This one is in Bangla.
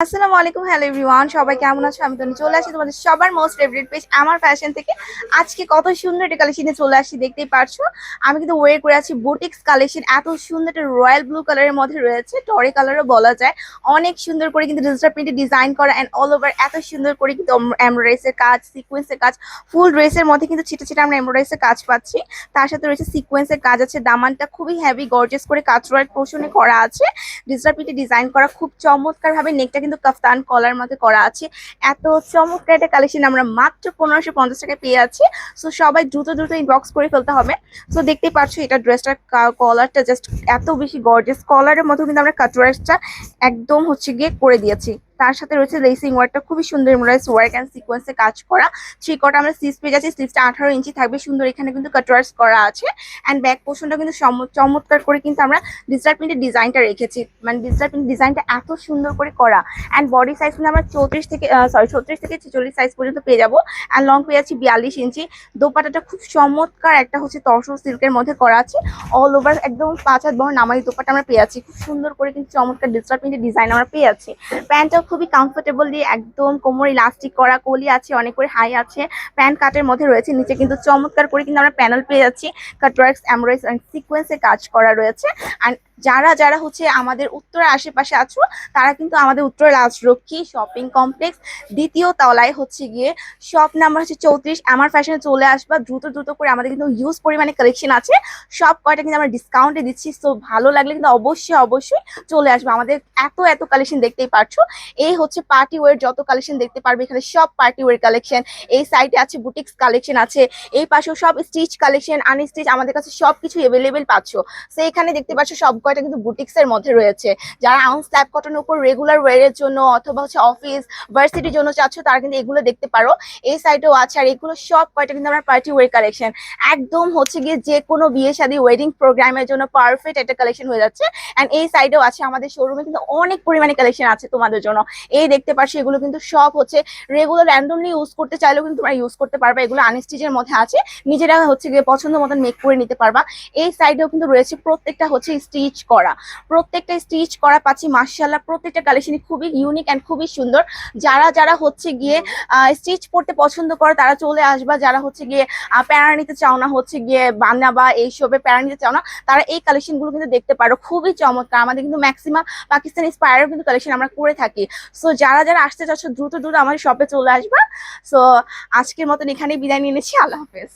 আসসালামু আলাইকুম, হ্যালো এভরিওয়ান, সবাই কেমন আছো? আমি তনি চলে আসি তোমাদের সবার মোস্ট ফেভারিট পেজ আমার ফ্যাশন থেকে। আজকে কত সুন্দর একটা কালেকশনে চলে আসি, দেখতেই পারছো। আমি কিন্তু ওয়ের করে আছি বুটিক্স কালেকশন। এত সুন্দর একটা রয়্যাল ব্লু কালারের মধ্যে রয়েছে, টরে কালারও বলা যায়। অনেক সুন্দর করে কিন্তু ডিজিটাল প্রিন্টে ডিজাইন করা অ্যান্ড অল ওভার এত সুন্দর করে কিন্তু এমব্রয়ডারিসের কাজ, সিকোয়েন্সের কাজ। ফুল ড্রেসের মধ্যে কিন্তু ছিটে ছিটে আমরা এমব্রয়ডারিসের কাজ পাচ্ছি। তার সাথে রয়েছে সিকোয়েন্সের কাজ আছে, দামানটা খুবই হেভি গর্জিয়াস করে কাটওয়ার্ক পোর্শনে করা আছে। ডিজিটাল প্রিন্টে ডিজাইন করা খুব চমৎকার ভাবে, নেকটা কিন্তু কাফতান কলার মধ্যে করা আছে। এত চমৎকার একটা কালেকশন আমরা মাত্র 1550 টাকায় পেয়ে আছি। সো সবাই দ্রুত দ্রুত ইনবক্স করে ফেলতে হবে। সো দেখতেই পাচ্ছ এটা ড্রেসটার কলারটা জাস্ট এত বেশি গর্জিয়াস, কলারের মতো কিন্তু আমরা কাটওয়ার্কটা একদম হচ্ছে গিয়ে করে দিয়েছি। তার সাথে রয়েছে লেসিং ওয়ার্কটা খুবই সুন্দর, এমব্রয়ডারি ওয়ার্ক এন্ড সিকোয়েন্সে কাজ করা। থ্রি কট আমরা স্লিভস পেয়ে যাচ্ছি, স্লিভসটা 18 ইঞ্চি থাকবে, সুন্দর এখানে কিন্তু কাটওয়ার্কস করা আছে। এন্ড ব্যাক পোর্শনটা কিন্তু চমৎকার করে কিন্তু আমরা ডিজিটাল প্রিন্টের ডিজাইনটা রেখেছি। মানে ডিজিটাল প্রিন্ট ডিজাইনটা এত সুন্দর করে করা। অ্যান্ড বডি সাইজ কিন্তু আমরা 36 থেকে 46 সাইজ পর্যন্ত পেয়ে যাবো। অ্যান্ড লং পেয়ে যাচ্ছি 42 ইঞ্চি। দোপাটাটা খুব চমৎকার একটা হচ্ছে তসর সিল্কের মধ্যে করা আছে। অল ওভার একদম 5 হাত বহর নামাই দোপাটা আমরা পেয়ে যাচ্ছি। খুব সুন্দর করে কিন্তু চমৎকার ডিজিটাল প্রিন্টের ডিজাইন আমরা পেয়ে যাচ্ছি। প্যান্টটাও খুবই কমফোর্টেবল দিয়ে একদম কোমর ইলাস্টিক করা, কলি আছে, অনেক করে হাই আছে। প্যান্ট কাটের মধ্যে রয়েছে, নিচে কিন্তু চমৎকার করে কিন্তু আমরা প্যানেল পেয়ে যাচ্ছি। কাটওয়ার্কস, এমব্রয়ডারি এন্ড সিকোয়েন্সে কাজ করা রয়েছে। অ্যান্ড যারা যারা হচ্ছে আমাদের উত্তরের আশেপাশে আছো, তারা কিন্তু আমাদের উত্তরের রাজলক্ষ্মী শপিং কমপ্লেক্স দ্বিতীয় তলায় হচ্ছে গিয়ে শপ নাম্বার হচ্ছে 34 আমার ফ্যাশনে চলে আসবা দ্রুত দ্রুত করে। আমাদের কিন্তু হিউজ পরিমাণে কালেকশন আছে, সব কয়টা কিন্তু আমরা ডিসকাউন্টে দিচ্ছি। সো ভালো লাগলে কিন্তু অবশ্যই চলে আসবে। আমাদের এত এত কালেকশন দেখতেই পারছো। এই হচ্ছে পার্টি ওয়ার যত কালেকশন দেখতে পারবে এখানে, সব পার্টি ওয়ার কালেকশন। এই সাইডে আছে বুটিক্স কালেকশন আছে, এই পাশেও সব স্টিচ কালেকশন, আনস্টিচ, আমাদের কাছে সবকিছু এভেলেবেল পাচ্ছ। সো এখানে দেখতে পাচ্ছ সব কয়টা কিন্তু বুটিক্স এর মধ্যে রয়েছে। যারা আউন্স স্ল্যাব কটনের উপর রেগুলার ওয়ারের জন্য অথবা হচ্ছে অফিস ভার্সিটির জন্য চাচ্ছ, তারা কিন্তু এগুলো দেখতে পারো। এই সাইডেও আছে, আর এগুলো সব কয়টা কিন্তু আমার পার্টি ওয়ার কালেকশন। একদম হচ্ছে গিয়ে যে কোনো বিয়ে শাদী ওয়েডিং প্রোগ্রামের জন্য পারফেক্ট একটা কালেকশন হয়ে যাচ্ছে। এন্ড এই সাইডেও আছে, আমাদের শোরুমে কিন্তু অনেক পরিমাণে কালেকশন আছে তোমাদের জন্য। এই দেখতে পাচ্ছি এগুলো কিন্তু সব হচ্ছে রেগুলার র্যান্ডমলি ইউজ করতে চাইলেও কিন্তু তোমরা ইউজ করতে পারবা। এগুলো আনস্টিচের মধ্যে আছে, নিজেরা হচ্ছে গিয়ে পছন্দ মতন মেক করে নিতে পারবা। এই সাইডেও কিন্তু রয়েছে, প্রত্যেকটা হচ্ছে স্টিচ করা, প্রত্যেকটা স্টিচ করা পাচ্ছি। মাশাআল্লাহ প্রত্যেকটা কালেকশনই খুবই ইউনিক এন্ড খুবই সুন্দর। যারা যারা হচ্ছে গিয়ে স্টিচ পড়তে পছন্দ করে তারা চলে আসবা। যারা হচ্ছে গিয়ে প্যারা নিতে চাও না, হচ্ছে গিয়ে বান্না বা এইসবে প্যারা নিতে চাও না, তারা এই কালেকশন গুলো কিন্তু দেখতে পারো। খুবই চমৎকার। আমাদের কিন্তু ম্যাক্সিমাম পাকিস্তানি ইন্সপায়ার কিন্তু কালেকশন আমরা করে থাকি। সো যারা যারা আসতে চাচ্ছ দ্রুত দ্রুত আমাদের শপে চলে আসবা। সো আজকের মতন এখানেই বিদায় নিয়ে নিচ্ছি। আল্লাহ হাফেজ।